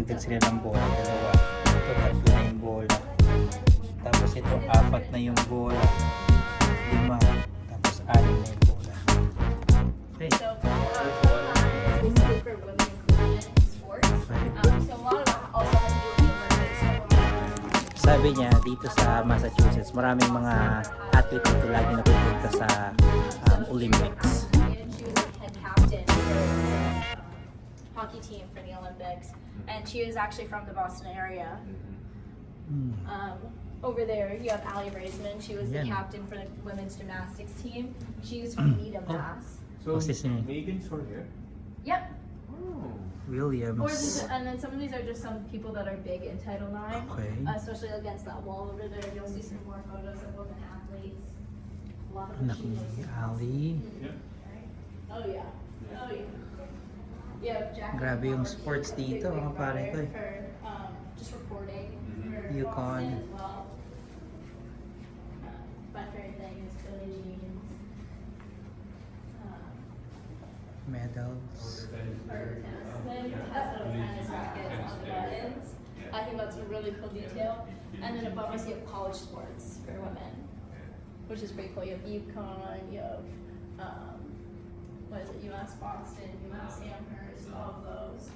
nagdagdag sila ng bola, dalawa. Ito, tatlo na yung bola. Tapos ito, apat na yung bola. 5. Tapos 6 na yung bola. Okay. So, Title IX is basically for women inclusion in sports. So, a lot of that also has to do with Olympics. Sabi niya, dito sa Massachusetts, maraming mga athlete dito lagi napupunta sa Olympics. She was like head captain for the hockey team for the Olympics. And she was actually from the Boston area. Over there, you have Allie Raisman. She was the captain for the women's gymnastics team. She was from Needham, Mass. So, What's his name? Megan's from here? Yep. Oh. Williams. And then some of these are just some people that are big in Title IX. Okay. Especially against that wall over there, you'll see some more photos of women athletes. A lot of Anak ni Ali. Yeah. Oh yeah. Oh yeah. Yeah, Jackie Grabe yung Palmer, sports she's a dito, big mga pare ko eh. for, just reporting for Yukon. Boston as well. My favorite thing is Billie Jean's Medals. her tennis thing. It has little tennis rackets on the buttons. I think that's a really cool detail. And then above us you have college sports for women, which is pretty cool. You have Yukon, you have what is it, UMass Boston, UMass Amherst, all of those.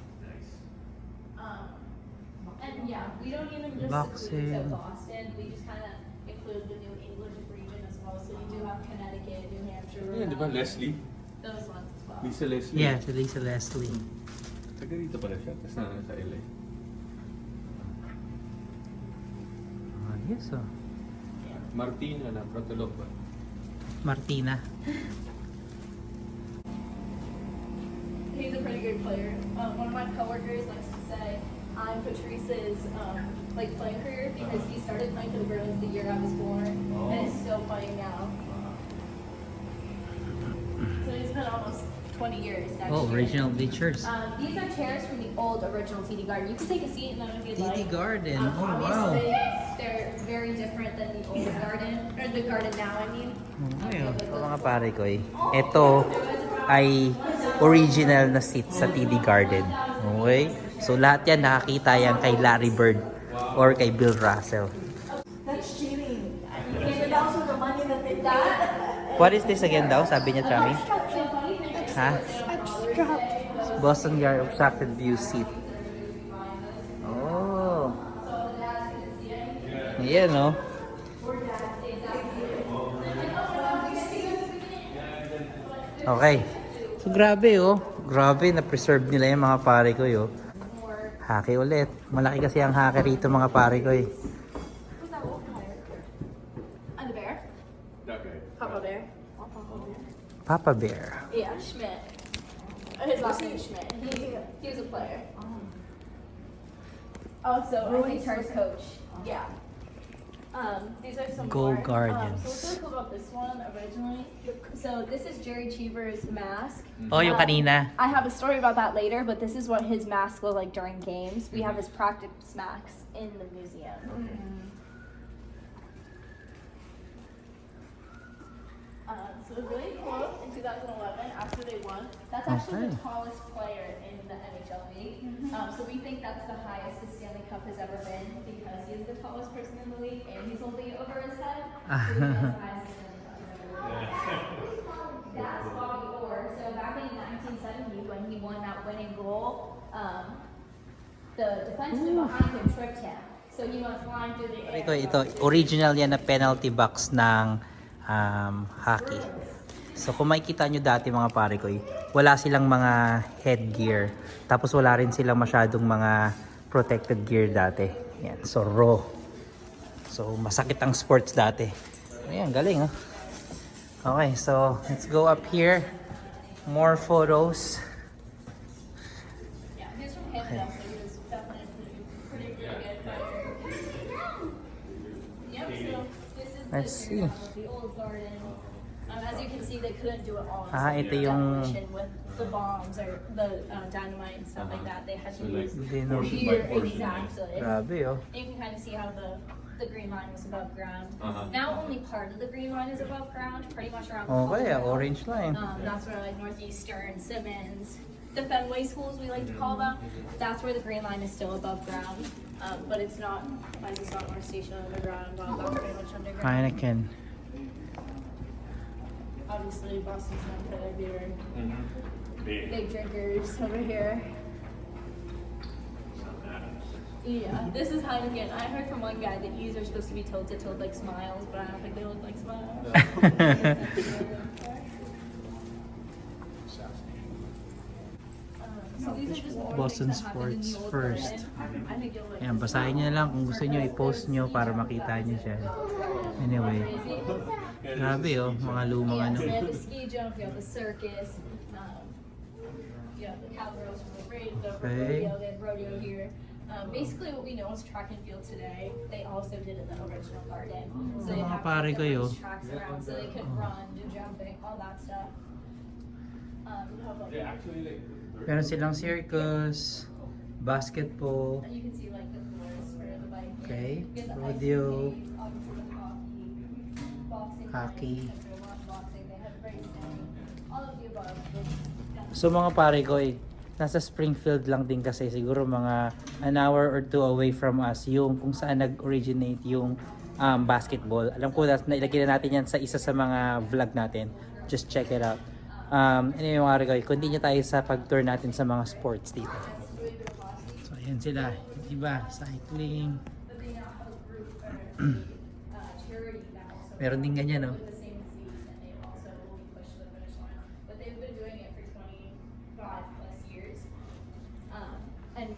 And yeah, we don't even just include Boxing. Boston, we just kind of include the New England region as well. So you do have Connecticut, New Hampshire, Yeah, di ba Leslie? those ones as well. Lisa Leslie? Yeah, si Lisa Leslie. Taga dito pala siya, tapos na sa LA. Yes, oh. Martina na, Protolog ba? Martina. He's a pretty good player. One of my coworkers likes to say I'm Patrice's like playing career because he started playing for the Bruins the year I was born and is still playing now. So he's been almost 20 years next Oh, year. original bleachers. These are chairs from the old original TD Garden. You can take a seat in them if you'd like. TD Garden. Oh, wow. Obviously, they're very different than the old garden, or the garden now, I mean. Okay, oh. Ito mga pare ko eh. Ito ay original na seat sa TD Garden. Okay? So lahat yan nakakita yan kay Larry Bird or kay Bill Russell. That's cheating. And also the money that they got. What is this again daw? Sabi niya, Chami? Ha? Boston Yard Obstructed View Seat. Oh. Ayan, no? Okay. So, grabe, oh. Grabe, na-preserve nila yung mga pare ko, yo. Haki ulit. Malaki kasi ang haki rito, mga pare ko, eh. Who's that old player? And the bear? That guy. Papa Bear? Papa Bear. Yeah, Schmidt. His last name is Schmidt. He was a player. Also, I think Char's coach. Yeah. These are some Gold more. Guardians. So what's really cool about this one originally? So this is Jerry Cheever's mask. Oh, yung kanina. I have a story about that later, but this is what his mask looked like during games. We have his practice masks in the museum. So it was really cool in 2011 after they won. That's actually the tallest player in the NHL league. So we think that's the highest the Stanley Cup has ever been because he is the tallest person in the league and he's holding it over his head. So he has the highest the Stanley Cup has ever been. That's Bobby Orr. So back in 1970 when he won that winning goal, the defenseman behind him tripped him. So he went flying through the air. Ito, original yan na penalty box ng hockey. So kung makikita nyo dati mga pare ko, wala silang mga headgear. Tapos wala rin silang masyadong mga protected gear dati. Yan, so raw. So masakit ang sports dati. Ayan, galing oh. Okay, so let's go up here. More photos. Yeah, he's from Canada, so he was definitely pretty good player. Yep, so this is Let's see. the old garden. As you can see, they couldn't do it all. Ito yung demolition with the bombs or the dynamite and stuff like that. They had to use Portion by here portion. exactly. Grabe oh. And you can kind of see how the green line was above ground. Now only part of the green line is above ground, pretty much around. Okay, Colorado. orange line. That's where like Northeastern, Simmons, the Fenway schools, we like to call them. That's where the green line is still above ground, but it's not, like it's not more station underground, that's pretty much underground. Heineken. Obviously, Boston's known for their beer. Big. Big drinkers over here. Yeah, this is Heineken. I heard from one guy that these are supposed to be tilted like smiles, but I don't think they look like smiles. So these are just more Boston things that happened in the Sports old First. garden. I think you'll like Ayan, this basahin one. nyo lang kung gusto nyo i-post nyo para makita nyo siya. Anyway, grabe oh, mga lumang Yeah, ano. so you have the ski jump, you have the circus, you have the cowgirls from the Okay. rodeo, they had rodeo here. Basically what we know is track and field today, they also did in the original garden. So they Mga have pare like, ko yun. those tracks around so they could run, do jumping, all that stuff. You have, like, Yeah, actually, like. Meron silang circus, basketball, you can see like the floors for the bike. okay, You have the ice rodeo, skate, obviously the hockey, boxing, Hockey. boxing, they have racing, all of the above. So mga pare ko nasa Springfield lang din kasi siguro mga an hour or two away from us yung kung saan nag-originate yung basketball. Alam ko na ilagay na natin yan sa isa sa mga vlog natin. Just check it out. Anyway mga pare ko, continue tayo sa pag-tour natin sa mga sports dito. So ayan sila, diba? Cycling. But they now have a group for charity now. So Meron din ganyan, no? with the same disease, and they also will be pushed to the finish line. But they've been doing it for 25 plus years. And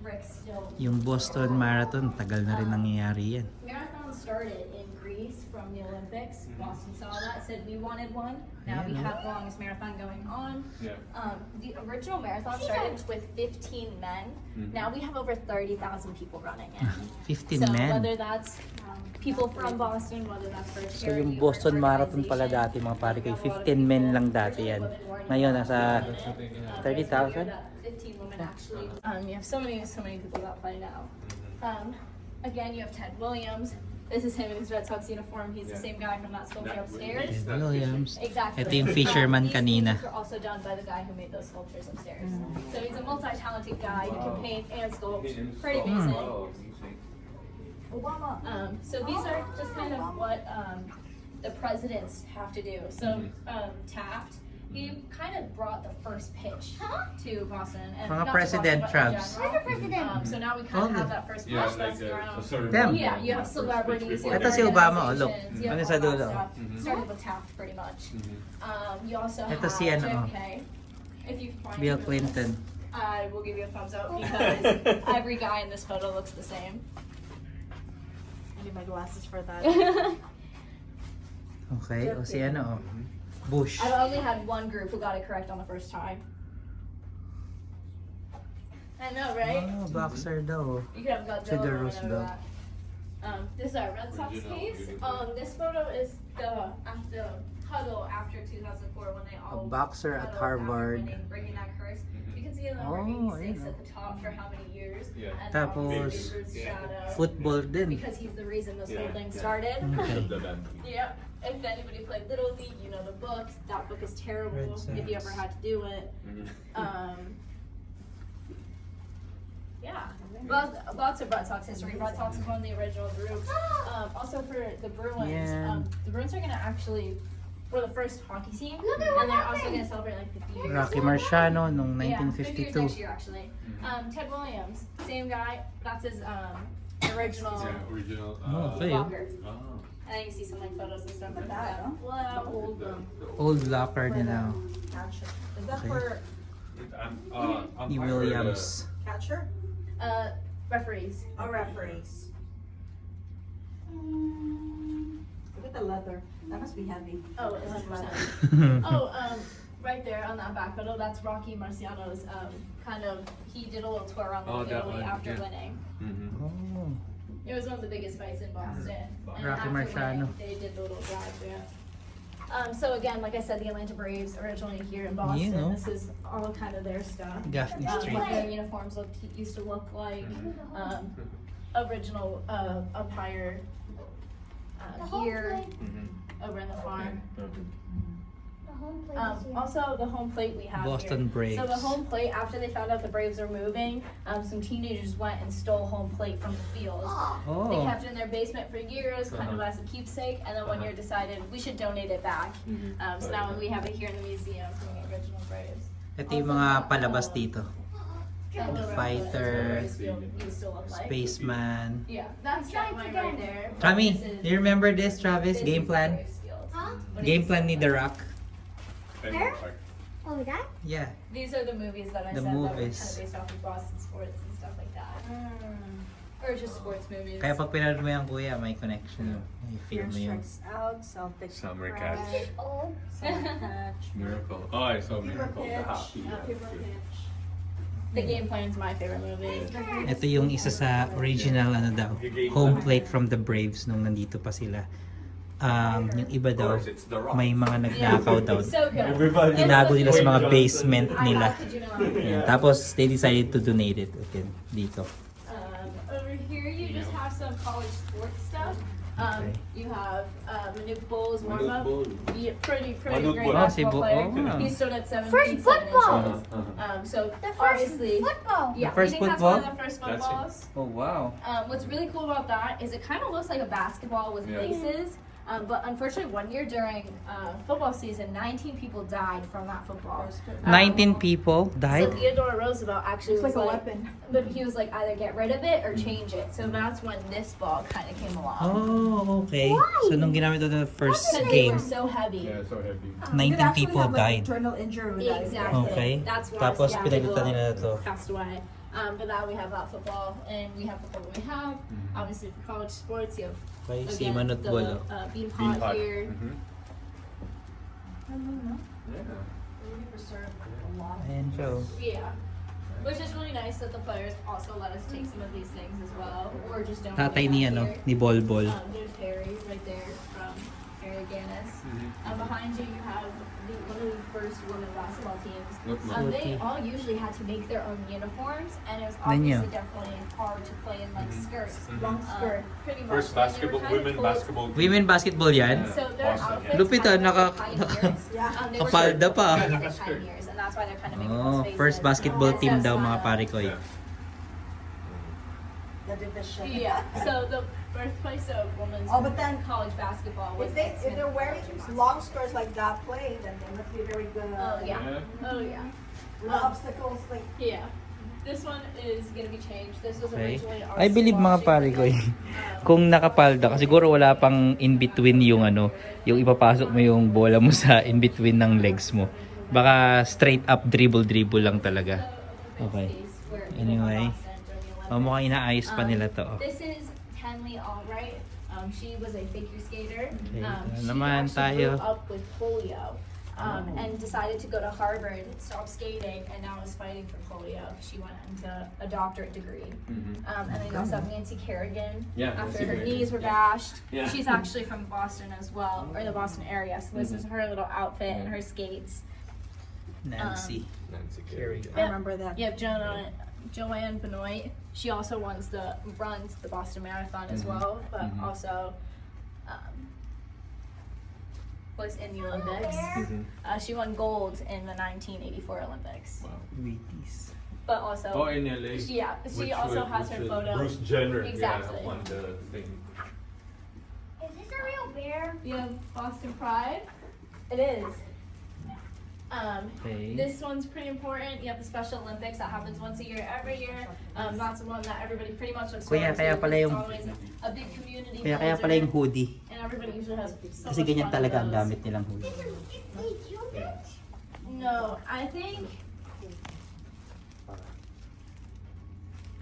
Rick still. Yung Boston Marathon, tagal na rin nangyayari yan. Marathon started in Greece from the Olympics. Boston saw that, said we wanted one. Now we Yeah, no? have the longest marathon going on. Yeah. The original marathon started with 15 men. Now we have over 30,000 people running it. 15 So men. whether that's people from Boston, whether that's for So charity yung or Boston Marathon pala dati mga pare ko, 15 men lang dati yan. Ngayon nasa 30,000? 15 women actually. You have so many people that play now. Again, you have Ted Williams. This is him in his Red Sox uniform. He's the same guy from that sculpture upstairs. Ted Williams. Exactly. Ito yung fisherman These kanina. paintings were also done by the guy who made those sculptures upstairs. So he's a multi-talented guy who can paint and sculpt. Pretty amazing. Oh, amazing. Obama. So these are just kind of what the presidents have to do. So Taft, he kind of brought the first pitch to Boston. And Mga not to president Boston, but in Trumps. general. So now we kind of have that first pitch. Yeah, That's like around. a certain. Them. Yeah, you have celebrities. you have Ito si Obama, oh, look. organizations, you have Ano sa all that dulo? stuff. Started with Taft pretty much. You also Ito have si ano, oh. JFK. If you find Bill him in Clinton. this, I will give you a thumbs up because every guy in this photo looks the same. I need my glasses for that. Okay, o si ano, Bush. I've only had one group who got it correct on the first time. I know, right? Oh, boxer daw. You could have Godzilla Theodore or whatever Roosevelt. that. This is our Red Sox Original, case. beautiful. This photo is the huddle after 2004 when they all boxer at huddled Harvard. after winning, bringing that curse. You can see the number Oh, 86 ayun, at the top for how many years. Yeah. And Tapos, obviously Babe Ruth's shadow. Football din. Because he's the reason this whole Yeah, thing yeah. started. Okay. The band. Yep. If anybody played Little League, you know the book. That book is terrible. Red Sox. If you ever had to do it. Yeah. Lots of Red Sox history. Red Sox is one of the original groups. Also for the Bruins, Yeah. the Bruins are gonna actually for the first hockey team, and they're also gonna celebrate like 50 years. Rocky Marciano nung Yeah, 50 years 1952. next year actually. Ted Williams, same guy. That's his original Yeah, original. Oh, okay. locker. Oh. And then you see some like photos and stuff like that, that. Well, old Old locker nila. Catcher. Is that Okay. for E. Williams. catcher referees. or referees? Look at the leather. That must be heavy. Oh, it's That's 100%. Right there on that back photo, that's Rocky Marciano's kind of, he did a little tour around Oh, that Italy one, after yeah. winning. Oh. It was one of the biggest fights in Boston. And Rocky after Marciano. winning, they did the little drive there. So again, like I said, the Atlanta Braves originally here in Boston. You know. This is all kind of their stuff. Gaffney Street. What their uniforms used to look like. Original umpire here over in the farm. home plate this year? Also, the home plate we have Boston here. Braves. So the home plate, after they found out the Braves are moving, some teenagers went and stole home plate from the field. They Oh. kept it in their basement for years, kind of as a keepsake, and then one year decided we should donate it back. So now we have it here in the museum from the original Braves. Ito yung mga palabas dito. That little Fighter, Braves field used to look like. Spaceman. Yeah, that's that one right there. Rami, This is- do you remember this, Travis? this Game is plan? Braves field. Huh? What Game is- plan ni The Rock. Where? Oh, that? Yeah. These are the movies that I The said movies. that were kind of based off of Boston sports and stuff like that. Or just sports movies. Kaya pag pinanood mo yan, kuya, may connection. May feel mo yun. Strikes out, Celtics. Summer crash, catch. Old. Summer catch. Miracle. Oh, I saw Fever Miracle. The pitch. hockey. Fever pitch. The Game Plan's my favorite movie. Ito yung isa sa original ano daw, home plate from the Braves nung nandito pa sila. Yung iba daw, may mga nagnakaw daw. So good. Everybody. Tinago nila sa mga basement I nila. kid you not. Ayan. Tapos they decided to donate it again dito. Over here, you just have some college sports stuff. Okay. You have Manute Bowles warm up. Manute Bol. Yeah, pretty Manute great Bol. Oh, si basketball Bo- player. oh. He stood at 7 First feet 7 football. inches. So The first obviously, football. yeah, The first I think football? that's one of the first That's it. footballs. Oh wow. What's really cool about that is it kind of looks like a basketball with Yeah. laces. But unfortunately, one year during football season, 19 people died from that football. 19 people So died? Theodore Roosevelt actually It's was like a like, weapon. but he was like either get rid of it or change it. So that's when this ball kind of came along. Oh, okay. So nung ginamit ito na first Because they game, were so heavy. Yeah, so heavy. 19 people died. Internal injury with that. Exactly. Okay. That's why Tapos yeah, pinalitan people nila na to. passed away. But now we have that football, and we have the football we have. Obviously, for college sports, you have Okay, si again Manut the Bolo. bean Bean pot pot. here. Yeah. Ayan siya. oh. Yeah. Which is really nice that the players also let us take some of these things as well, or just don't. Tatay ni ano, ni Bolbol. There's Harry right there from Harry Gannis. Behind you, you have one of the first women basketball teams. Look, They all usually had to make their own uniforms, and it was Ninyo. obviously definitely hard to play in like skirts. Long skirt. Pretty much. First And they were basketball, kinda women told- basketball. team. Women basketball yan? So their Awesome. outfits Lupit, kind of naka- like pioneers. Yeah. They were Kapalda pa. like Naka-skirt. pioneers, and that's why they're kind of making Oh, those faces. first basketball It's team just, daw mga parekoy. Yeah. That did the shit. Yeah. So the birthplace of women's Oh, but then college basketball was if they're wearing long skirts like that play, then they must be very good. Oh yeah. Yeah. Oh yeah. The obstacles like Yeah. This one is gonna be changed. This was Okay. originally our I believe mga parekoy, kung nakapalda ka, siguro wala pang in-between yung ano, yung ipapasok mo yung bola mo sa in-between ng legs mo. Baka straight up dribble lang talaga. Okay. Anyway, mukhang inaayos pa nila to. oh. This is Henley Albright. She was a figure skater. Okay, She naman actually tayo. grew up with polio. And decided to go to Harvard, stop skating, and now is fighting for polio. She went into a doctorate degree. And then you also have Nancy Kerrigan. Yeah, After Nancy her Kerrigan. knees were bashed. Yeah. She's actually from Boston as well, or the Boston area. So this is her little outfit and her skates. Nancy. Nancy Carey. Kerrigan. I remember that. You have Joanne Benoit. She also runs the Boston Marathon as well, but also was in the Olympics. She won gold in the 1984 Olympics. Wow. Wheaties. But also, Oh, in LA. she Which also was- has which her was photo. Bruce Jenner. Exactly. Yeah, won the thing. Is this a real bear? You have Boston Pride. It is. Okay. This one's pretty important. You have the Special Olympics that happens once a year, every year. That's the one that everybody pretty much looks Kuya, forward to. kaya pala It's yung- always a big community Kaya pala yung builder, hoodie. and everybody usually has so Kasi much ganyan fun talaga with ang those. gamit nilang hoodie. Did you bitch? No, I think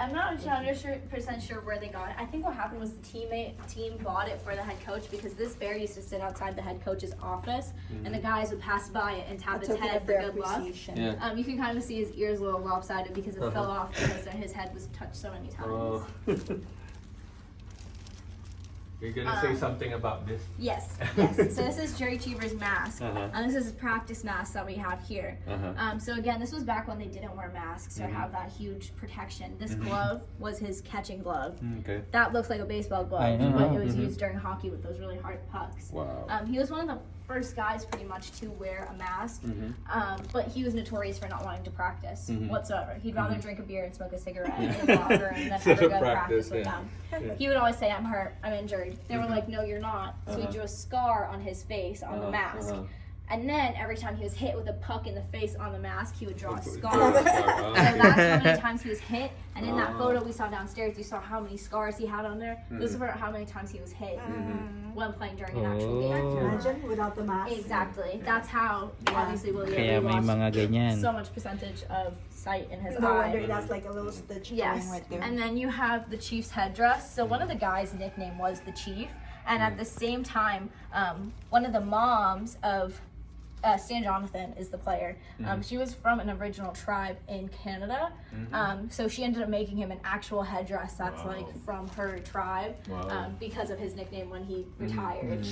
I'm not 100% sure where they got it. I think what happened was the team bought it for the head coach because this bear used to sit outside the head coach's office, and the guys would pass by it and tap That's his a head token of for their good luck. appreciation. Yeah. You can kind of see his ears a little lopsided because it fell off because his head was touched so many times. Oh. You're gonna say something about this? Yes, yes. So this is Jerry Cheever's mask, Uh-huh. and this is a practice mask that we have here. Uh-huh. So again, this was back when they didn't wear masks or have that huge protection. This glove was his catching glove. Okay. That looks like a baseball I glove, know. but it was used during hockey with those really hard pucks. Wow. He was one of the first guys pretty much to wear a mask, but he was notorious for not wanting to practice whatsoever. He'd rather drink a beer and smoke a cigarette in the locker and then ever go practice with them. He would always say, I'm hurt, I'm injured. They were like, no, you're not. So he drew a scar on his face on the mask. And then every time he was hit with a puck in the face on the mask, he would draw a scar. So that's how many times he was hit. And in that photo we saw downstairs, you saw how many scars he had on there. Those were how many times he was hit when playing during an actual game. Imagine without the mask. Exactly. That's how obviously William Kaya may lost mga ganyan. so much percentage of sight in his No eye. wonder that's like a little stitch Yes, going right there. and then you have the Chief's headdress. So one of the guys' nickname was the Chief, and at the same time, one of the moms of Stan Jonathan is the player. She was from an original tribe in Canada, so she ended up making him an actual headdress that's like from her tribe because of his nickname when he retired.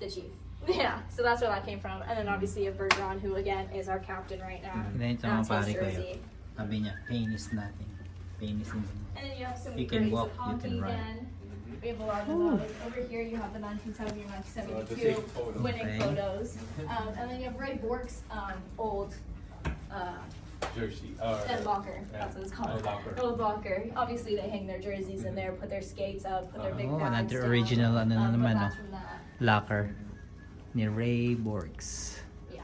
The Chief. Yeah, so that's where that came from. And then obviously you have Bergeron, who again is our captain right now. Ganyan sa mga That's pare his ko. jersey. Sabi niya, pain is nothing. Pain is nothing. And then you have some You can grades walk, of you hockey can run. again. We have a lot of those. Over here you have the 1970 or 1972 winning Okay. photos. And then you have Ray Bork's old Jersey. Ed Locker. That's what it's called. Old Locker. Obviously they hang their jerseys in there, put their skates up, put their big Oh, bags another down. original ano na But naman, that's no? from that. Locker ni Ray Borgs. Yeah.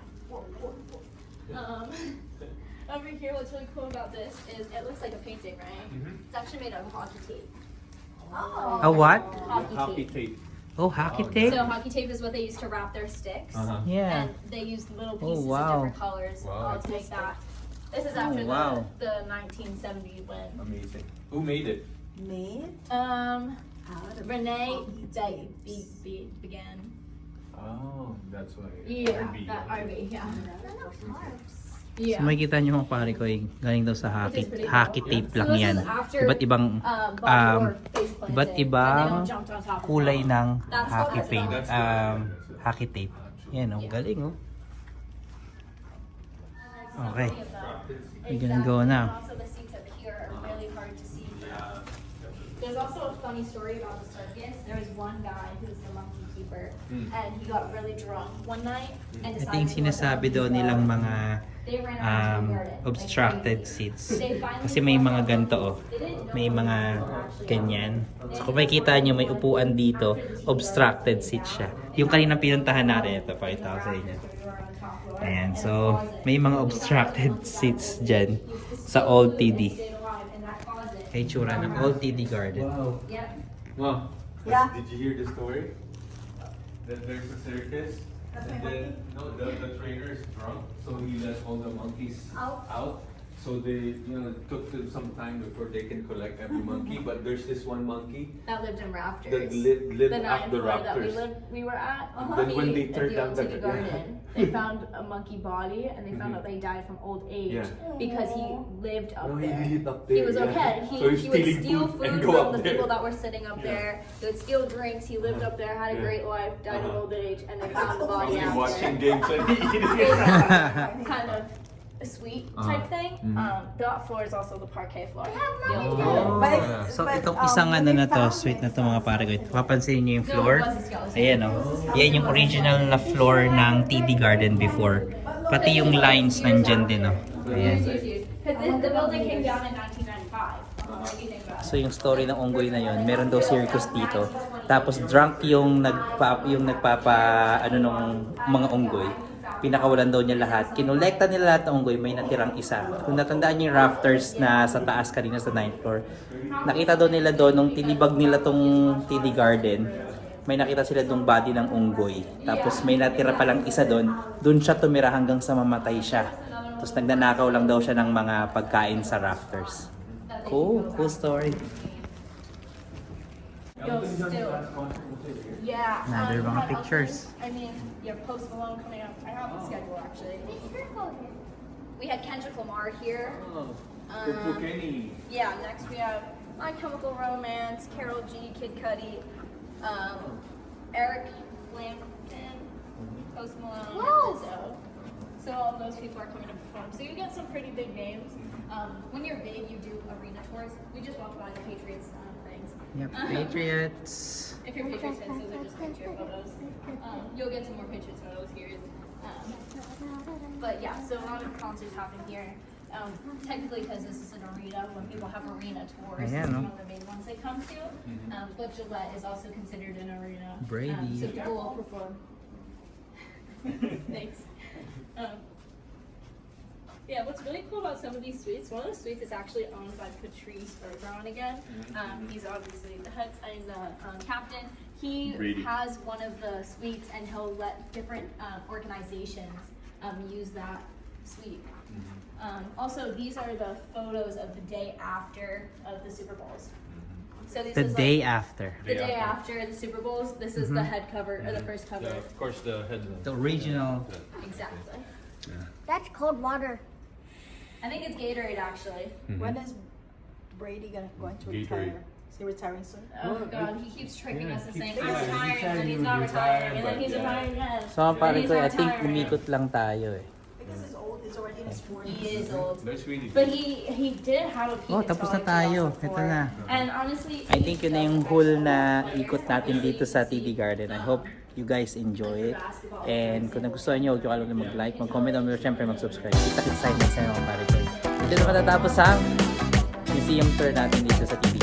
Over here, what's really cool about this is it looks like a painting, right? It's actually made out of hockey tape. A what? Hockey tape. tape. Oh, hockey tape? So hockey tape is what they use to wrap their sticks. Yeah. And they used little Oh, pieces wow. of different colors Wow. to make that. This is after wow. the 1970 win. Amazing. Who made it? Made out of Renee hockey tapes. began. Oh, that's why. Yeah, RB. that RB, yeah. So Yeah. makikita nyo mga pare ko, galing daw sa hockey, Which is pretty hockey cool. tape So lang this yan. is after, Iba't ibang Bobby Orr face planted, iba't and they ibang all jumped on top of kulay the ball. ng That's hockey what tape. it's Hockey tape. Yan oh, galing oh. Okay. We're gonna go now. Also, the seats up here are really hard to see. There's also a funny story about the circus. There was one guy who was the monkey keeper, and he got really drunk one night and Ito decided yung to sinasabi let the daw monkeys nilang go. mga They ran around the garden, like obstructed crazy. seats. They finally Kasi may mga forced ganito them. oh. They didn't know May what mga was actually ganyan. happening. So kung makikita nyo, may upuan dito, obstructed seat siya. Yung kanina pinuntahan natin, ito, pakita ko sa inyo. Ayan, so may mga obstructed seats dyan sa Old TD. Kay tsura ng Old TD Garden. Wow. Yep. Wow. Yeah. Did you hear the story? That there's a circus, and then the trainer is drunk, so he let all the monkeys out. So they, took them some time before they can collect every monkey. But there's this one monkey That lived in rafters. that lived the up ninth the floor that rafters. we were at. Then when they at turned the down Old City the- garden, they found a monkey body, and they found out they died from old age Yeah. because he lived up No, he there. lived up He there, was yeah. okay. So He he's would stealing steal food and food go from up the there. people that were sitting up there. He would steal drinks. He lived up there, had a great life, died of old age, and they found the body Only watching after. games and eating It it. was kind of a sweet type thing. Mm-hmm. That floor is also the parquet floor. But- So but, itong um, isang when ano they na to, found sweet it, na to mga pare ko. Papansin niyo yung floor. No, it was a skeleton. Ayan o. Yan yung original na floor ng TD Garden before. Pati yung lines nandyan din o. Ayan. Because the building came down in 1995. What do you think about it? So yung story ng unggoy na yon, meron daw circus dito. Tapos drunk yung nagpapa ano nung mga unggoy. Pinakawalan daw niya lahat. Kinolekta nila lahat ng unggoy, may natirang isa. Kung natandaan niyo yung rafters na sa taas kanina sa 9th floor, nakita daw nila doon nung tinibag nila tong TD Garden. May nakita sila dong body ng unggoy. Tapos may natira palang isa doon siya tumira hanggang sa mamatay siya. Tapos nagnanakaw lang daw siya ng mga pagkain sa rafters. Cool story. Yo, still. Yeah. Another you mga had pictures. also- I mean, you have Post Malone coming up. I have the schedule actually. We had Kendrick Lamar here. Kenny. Yeah, next we have My Chemical Romance, Karol G, Kid Cudi. Eric Clapton, Post Malone, and Whoa. Lizzo. So all those people are coming to perform. So you get some pretty big names. When you're big, you do arena tours. We just walked by the Patriots things. Yep, Patriots. If you're Patriots fans, those are just picture photos. You'll get some more Patriots photos here. But yeah, so a lot of concerts happen here. Technically, because this is an arena, when people have arena tours, Yeah, it's no. one of the main ones they come to. But Gillette is also considered an arena. Brady. So people will perform. Thanks. Yeah, what's really cool about some of these suites, one of the suites is actually owned by Patrice Bergeron again. He's obviously the head and the captain. He Brady. has one of the suites and he'll let different organizations use that suite. Also, these are the photos of the day after of the Super Bowls. So this The is day like after. the day after the Super Bowls. This is the head cover or the first cover. Yeah, of course, the headline. The original. Exactly. That's cold water. I think it's Gatorade actually. When is Brady going to retire? Is he retiring soon? Oh god, he keeps tricking us and keeps saying saying I'm he's retiring, retiring, and he's he not would retire, retiring, and then but he's yeah. retiring again. So mga pare He's ko, not I think retiring. umikot lang tayo eh. Because he's old, he's already in his 40s. He is old. That's really But good. he did have a peak Oh, until tapos na like tayo. 2004. Ito na. And honestly, I think yun na yung whole na ikot natin dito sa TD Garden. I hope you guys enjoy it. And kung nagustuhan nyo, huwag nyo kalimutan mag-like, mag-comment, and syempre mag-subscribe. Kita-kits tayo next time mga pare ko. Dito na matatapos ang museum tour natin dito sa TD